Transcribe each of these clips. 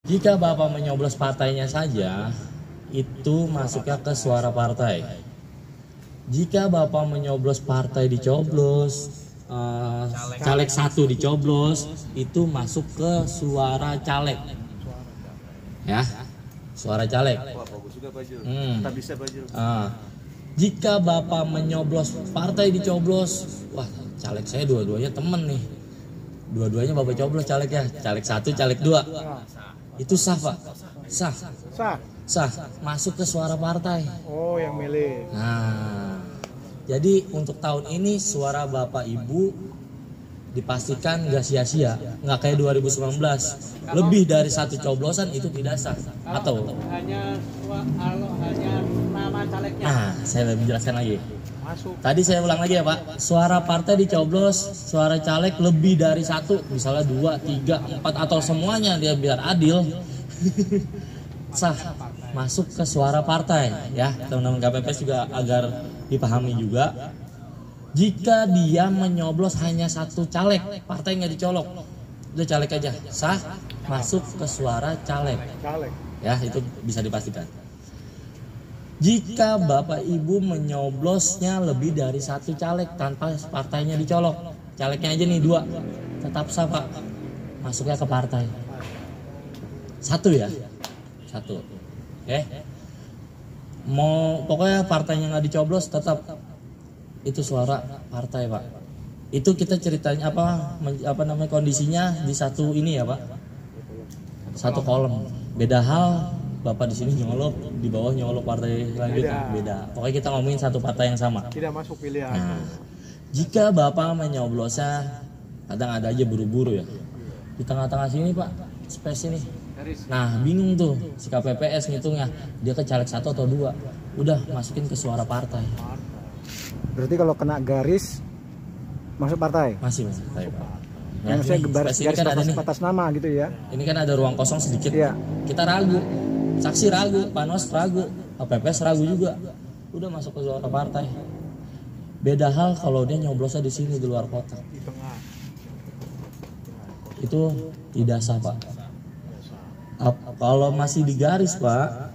Jika Bapak menyoblos partainya saja, itu masuknya ke suara partai. Jika Bapak menyoblos partai dicoblos, caleg satu dicoblos, itu masuk ke suara caleg. Ya, suara caleg. Jika Bapak menyoblos partai dicoblos, wah caleg saya dua-duanya temen nih. Dua-duanya Bapak coblos calegnya, caleg satu, caleg dua. Itu sah Pak? Sah. Masuk ke suara partai. Oh, yang milih. Nah, jadi untuk tahun ini suara Bapak Ibu dipastikan nggak sia-sia, nggak kayak 2019. Lebih dari satu coblosan itu tidak sah. Atau hanya nama calegnya. Nah, saya lebih jelaskan lagi. Masuk. Tadi saya ulang lagi ya Pak, suara partai dicoblos, suara caleg lebih dari satu, misalnya 2, 3, 4 atau semuanya dia biar adil, sah masuk ke suara partai ya. Teman-teman KPPS juga agar dipahami juga. Jika dia menyoblos hanya satu caleg, partai nggak dicolok, udah caleg aja, sah masuk ke suara caleg. Ya itu bisa dipastikan. Jika Bapak Ibu menyoblosnya lebih dari satu caleg tanpa partainya dicolok, calegnya aja nih 2, tetap sah Pak, masuknya ke partai. Satu ya, satu. Oke. Mau pokoknya partainya nggak dicoblos tetap itu suara partai Pak. Itu kita ceritanya apa namanya kondisinya di satu ini ya Pak, satu kolom. Beda hal Bapak di sini nyolok, di bawah nyolok partai selanjutnya beda. Pokoknya kita ngomongin satu partai yang sama. Tidak masuk pilihan. Nah, jika Bapak menyoblosnya, kadang ada aja buru-buru ya. Di tengah-tengah sini Pak, space ini. Nah, bingung tuh si KPPS ngitungnya. Dia ke caleg 1 atau 2. Udah masukin ke suara partai. Berarti kalau kena garis masuk partai? Masih partai Pak. Yang saya garis kan batas nama gitu ya. Ini kan ada ruang kosong sedikit. Iya. Kita ragu. Saksi ragu, Panwas ragu, KPPS ragu juga. Udah masuk ke suara partai. Beda hal kalau dia nyoblosnya di sini di luar kotak. Di tengah. Itu tidak sah Pak. Kalau masih di garis Pak,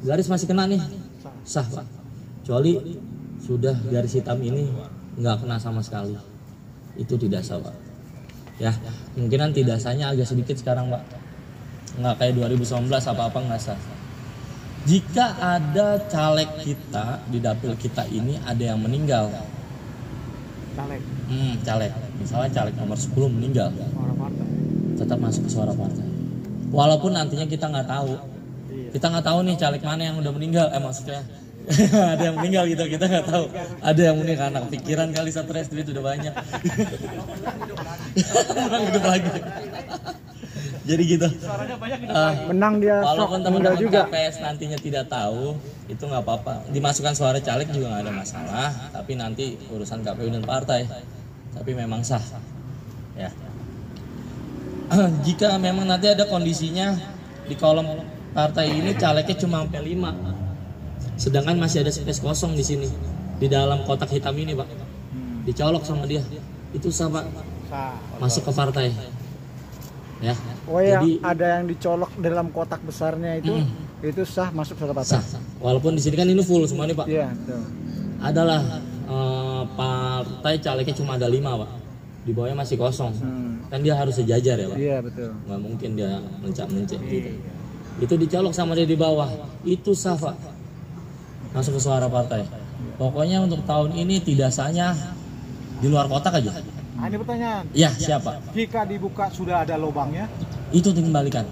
garis masih kena nih, sah Pak. Kecuali sudah garis hitam ini nggak kena sama sekali, itu tidak sah Pak. Ya, kemungkinan tidak sahnya agak sedikit sekarang Pak. Nggak kayak 2019 apa-apa nggak sah. Jika ada caleg kita di dapil kita ini ada yang meninggal, caleg, misalnya caleg nomor 10 meninggal, tetap masuk ke suara partai. Walaupun nantinya kita nggak tahu nih caleg mana yang udah meninggal, maksudnya ada yang meninggal gitu, kita nggak tahu. Ada yang meninggal karena pikiran kali, stres, duit udah banyak. Orang hidup lagi. Jadi gitu. Menang dia. Walaupun teman-teman KPS nantinya tidak tahu, itu nggak apa-apa. Dimasukkan suara caleg juga nggak ada masalah. Tapi nanti urusan KPU dan partai. Tapi memang sah. Ya. Jika memang nanti ada kondisinya di kolom partai ini calegnya cuma sampai 5, sedangkan masih ada space kosong di sini di dalam kotak hitam ini Pak, dicolok sama dia, itu sah Pak, masuk ke partai. Ya. Oh ya, jadi ada yang dicolok dalam kotak besarnya itu sah masuk suara partai. Sah. Walaupun di sini kan ini full semua nih Pak. Iya, betul. Adalah partai calegnya cuma ada 5 Pak. Di bawahnya masih kosong. Kan dia harus sejajar ya Pak. Iya, betul. Nggak mungkin dia mencet gitu. Itu dicolok sama dia di bawah. Itu sah Pak, masuk ke suara partai. Pokoknya untuk tahun ini tidak sahnya di luar kotak aja. Ini pertanyaan. Ya, siapa? Jika dibuka sudah ada lubangnya, itu dikembalikan.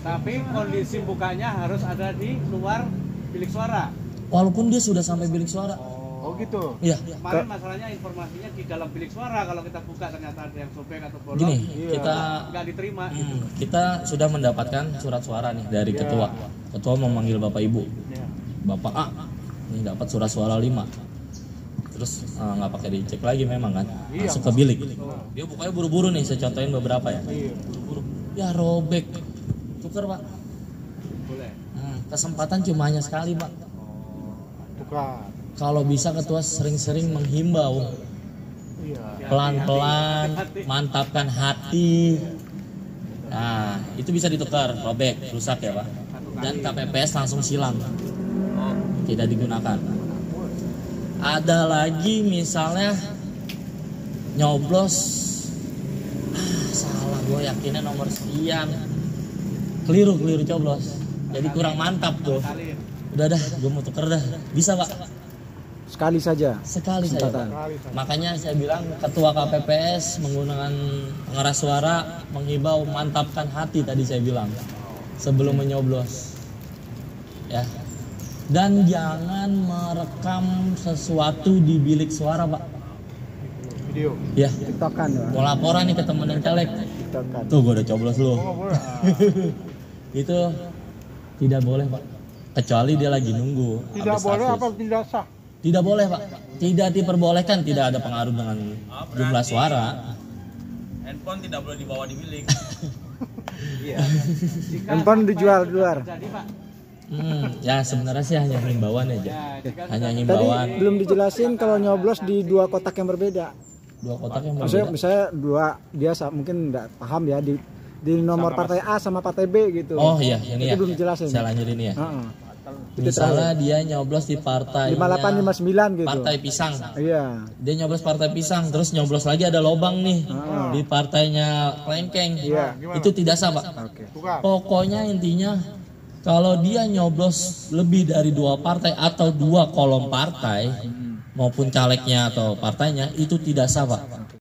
Tapi kondisi bukanya harus ada di luar bilik suara. Walaupun dia sudah sampai bilik suara. Oh gitu. Iya. Kemarin masalahnya informasinya di dalam bilik suara, kalau kita buka ternyata ada yang sobek atau bolong. Gini, iya. kita nggak diterima. Kita sudah mendapatkan surat suara nih dari ketua. Ketua memanggil Bapak Ibu. Bapak A, ini dapat surat suara 5. Terus nggak pakai dicek lagi memang kan, masuk ke bilik. Dia bukanya buru-buru nih, saya contohin beberapa ya. Buru-buru, ya robek, tuker Pak. Boleh. Kesempatan cuma hanya sekali Pak. Tukar. Kalau bisa ketua sering-sering menghimbau, pelan-pelan, mantapkan hati. Nah, itu bisa ditukar, robek, rusak ya Pak. Dan KPPS langsung silang, tidak digunakan. Ada lagi misalnya nyoblos, salah, gue yakinnya nomor sekian, keliru coblos, jadi kurang mantap tuh. Kali. Udah dah, gue mau tuker dah, bisa Pak? Sekali saja. Sekali saja. Kesempatan. Makanya saya bilang ketua KPPS menggunakan pengeras suara menghimbau mantapkan hati tadi saya bilang sebelum menyoblos. Ya. Dan jangan merekam sesuatu di bilik suara, Pak. Video. Ya. Tiktokan ya. Mau laporan nih ke temen yang caleg. Tiktokan. Tuh gue udah coblos lu. Itu tidak boleh, Pak. Kecuali dia lagi nunggu. Tidak update boleh status. apa tidak sah? Tidak boleh Pak, tidak diperbolehkan, tidak ada pengaruh dengan jumlah suara. Handphone tidak boleh dibawa di bilik. Iya. Handphone dijual di luar. Jadi Pak. Ya sebenarnya sih hanya himbauan aja, Ya, jika hanya Tadi himbauan. belum dijelasin kalau nyoblos di dua kotak yang berbeda. Dua kotak yang Maksudnya berbeda. misalnya dua dia mungkin nggak paham ya di nomor partai A sama partai B gitu. Oh iya, ini Itu ya. belum dijelasin. Saya lanjutin ya. Heeh. Itu Misalnya dia nyoblos di partai 5859 gitu. Partai Pisang. Iya. Dia nyoblos partai Pisang, terus nyoblos lagi ada lobang nih di partainya Klengkeng. Iya. Itu tidak sah Pak. Oke. Pokoknya intinya kalau dia nyoblos lebih dari dua partai atau dua kolom partai maupun calegnya atau partainya itu tidak sah Pak.